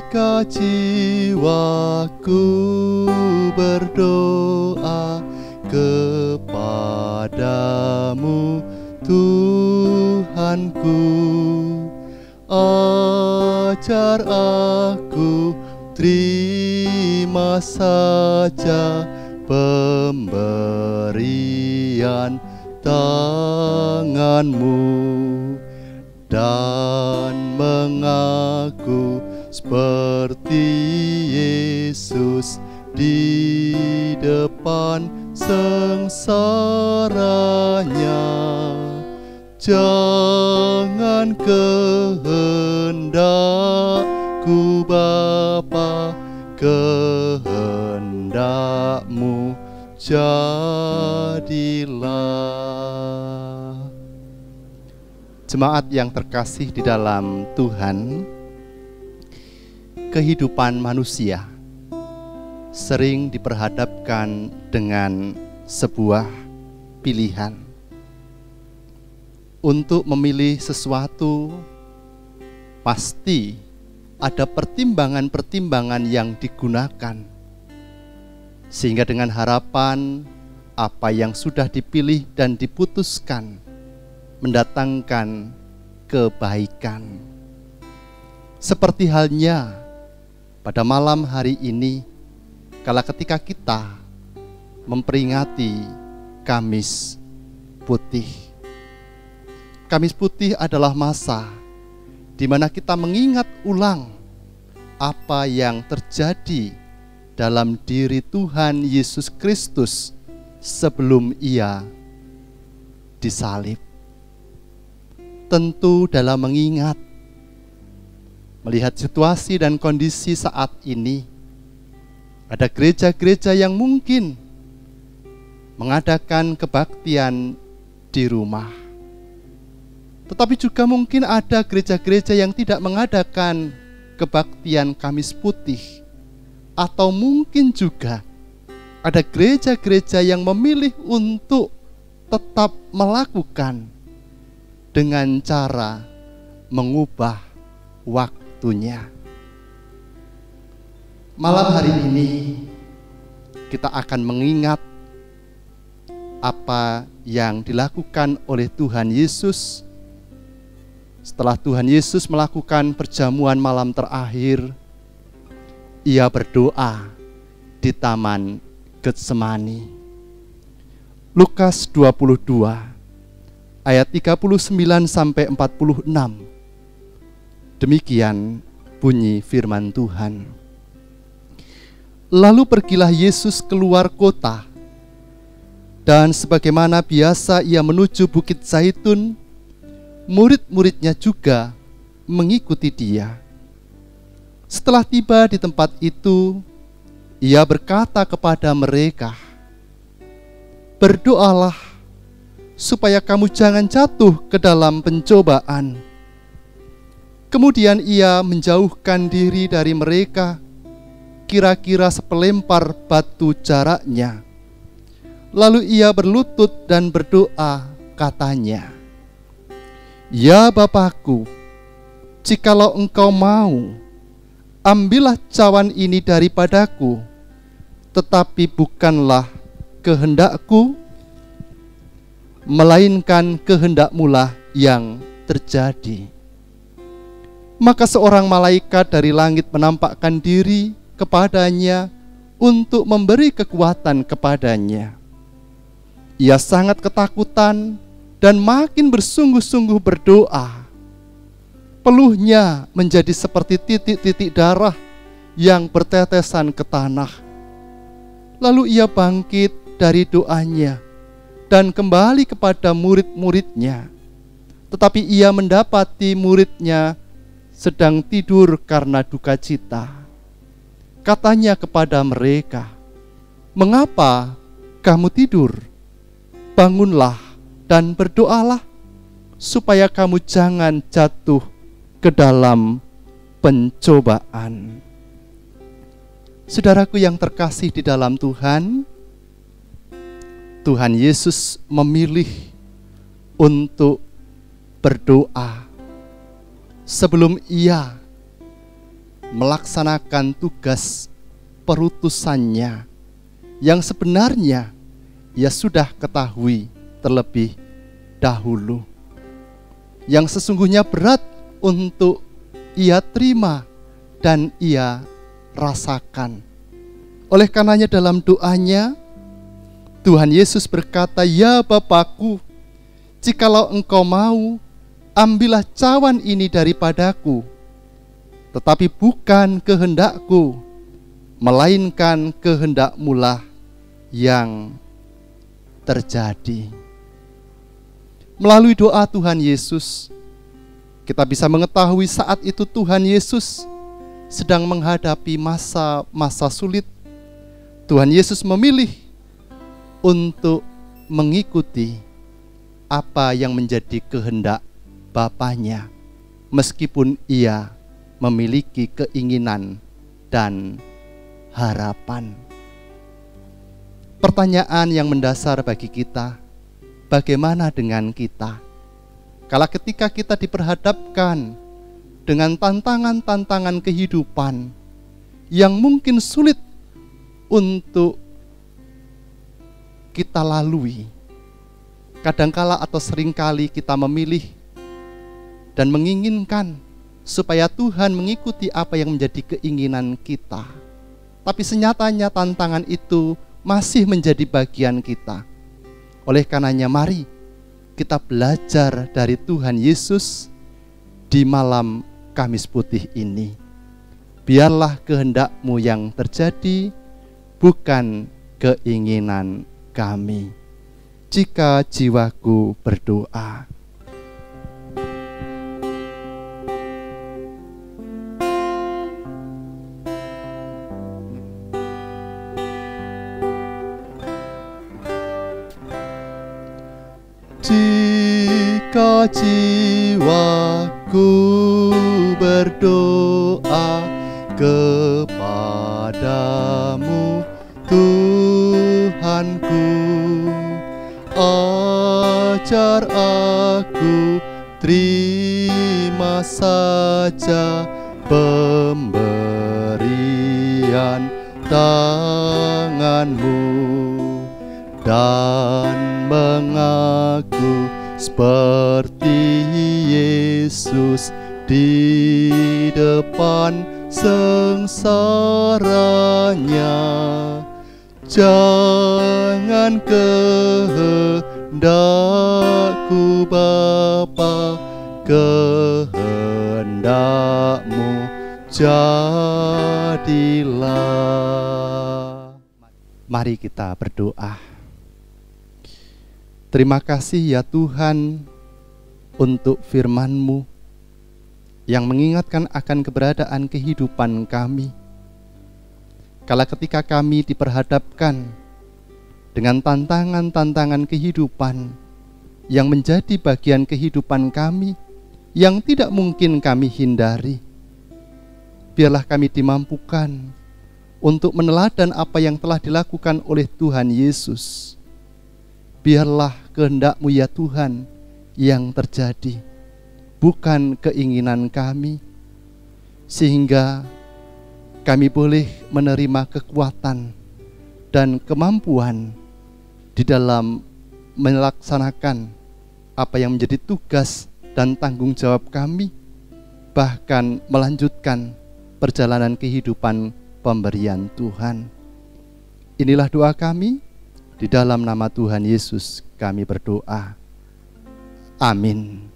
Ketika jiwaku berdoa kepadamu, Tuhanku, ajar aku terima saja pemberian tanganmu dan mengaku seperti Yesus di depan sengsaranya. Jangan kehendakku Bapa, kehendakmu jadilah. Jemaat yang terkasih di dalam Tuhan, kehidupan manusia sering diperhadapkan dengan sebuah pilihan. Untuk memilih sesuatu, pasti ada pertimbangan-pertimbangan yang digunakan, sehingga dengan harapan apa yang sudah dipilih dan diputuskan mendatangkan kebaikan. Seperti halnya pada malam hari ini, kala ketika kita memperingati Kamis Putih. Kamis Putih adalah masa di mana kita mengingat ulang apa yang terjadi dalam diri Tuhan Yesus Kristus sebelum Ia disalib. Tentu dalam mengingat, melihat situasi dan kondisi saat ini, ada gereja-gereja yang mungkin mengadakan kebaktian di rumah. Tetapi juga mungkin ada gereja-gereja yang tidak mengadakan kebaktian Kamis Putih. Atau mungkin juga ada gereja-gereja yang memilih untuk tetap melakukan dengan cara mengubah waktunya. Malam hari ini kita akan mengingat apa yang dilakukan oleh Tuhan Yesus setelah Tuhan Yesus melakukan perjamuan malam terakhir. Ia berdoa di Taman Getsemani. Lukas 22 ayat 39 sampai 46. Demikian bunyi firman Tuhan. Lalu pergilah Yesus keluar kota, dan sebagaimana biasa ia menuju Bukit Zaitun. Murid-muridnya juga mengikuti dia. Setelah tiba di tempat itu, ia berkata kepada mereka, "Berdoalah supaya kamu jangan jatuh ke dalam pencobaan." Kemudian ia menjauhkan diri dari mereka, kira-kira sepelempar batu jaraknya. Lalu ia berlutut dan berdoa, katanya, "Ya Bapakku, jikalau Engkau mau, ambillah cawan ini daripadaku, tetapi bukanlah kehendakku, melainkan kehendak-Mu-lah yang terjadi." Maka seorang malaikat dari langit menampakkan diri kepadanya untuk memberi kekuatan kepadanya. Ia sangat ketakutan dan makin bersungguh-sungguh berdoa. Peluhnya menjadi seperti titik-titik darah yang bertetesan ke tanah. Lalu ia bangkit dari doanya dan kembali kepada murid-muridnya. Tetapi ia mendapati muridnya sedang tidur karena duka cita. Katanya kepada mereka, "Mengapa kamu tidur? Bangunlah dan berdoalah, supaya kamu jangan jatuh ke dalam pencobaan." Saudaraku yang terkasih di dalam Tuhan, Tuhan Yesus memilih untuk berdoa sebelum ia melaksanakan tugas perutusannya yang sebenarnya ia sudah ketahui terlebih dahulu, yang sesungguhnya berat untuk ia terima dan ia rasakan. Oleh karenanya dalam doanya Tuhan Yesus berkata, "Ya Bapakku, jikalau Engkau mau, ambillah cawan ini daripadaku, tetapi bukan kehendakku, melainkan kehendak-Mu-lah yang terjadi." Melalui doa Tuhan Yesus, kita bisa mengetahui saat itu Tuhan Yesus sedang menghadapi masa-masa sulit. Tuhan Yesus memilih untuk mengikuti apa yang menjadi kehendak Bapanya, meskipun ia memiliki keinginan dan harapan. Pertanyaan yang mendasar bagi kita, bagaimana dengan kita? Kala ketika kita diperhadapkan dengan tantangan-tantangan kehidupan yang mungkin sulit untuk kita lalui, kadangkala atau seringkali kita memilih dan menginginkan supaya Tuhan mengikuti apa yang menjadi keinginan kita. Tapi senyatanya tantangan itu masih menjadi bagian kita. Oleh karenanya mari kita belajar dari Tuhan Yesus di malam Kamis Putih ini. Biarlah kehendak-Mu yang terjadi, bukan keinginan kami. Jika jiwaku berdoa. Jika jiwaku berdoa kepadamu Tuhanku, ajar aku terima saja pemberian tangan-Mu dan mengaku seperti Yesus di depan sengsaranya. Jangan kehendakku Bapa, kehendak-Mu jadilah. Mari kita berdoa. Terima kasih ya Tuhan untuk firman-Mu yang mengingatkan akan keberadaan kehidupan kami. Kala ketika kami diperhadapkan dengan tantangan-tantangan kehidupan yang menjadi bagian kehidupan kami, yang tidak mungkin kami hindari, biarlah kami dimampukan untuk meneladan apa yang telah dilakukan oleh Tuhan Yesus. Biarlah kehendak-Mu ya Tuhan yang terjadi, bukan keinginan kami, sehingga kami boleh menerima kekuatan dan kemampuan di dalam melaksanakan apa yang menjadi tugas dan tanggung jawab kami, bahkan melanjutkan perjalanan kehidupan pemberian Tuhan. Inilah doa kami, di dalam nama Tuhan Yesus kami berdoa. Amin.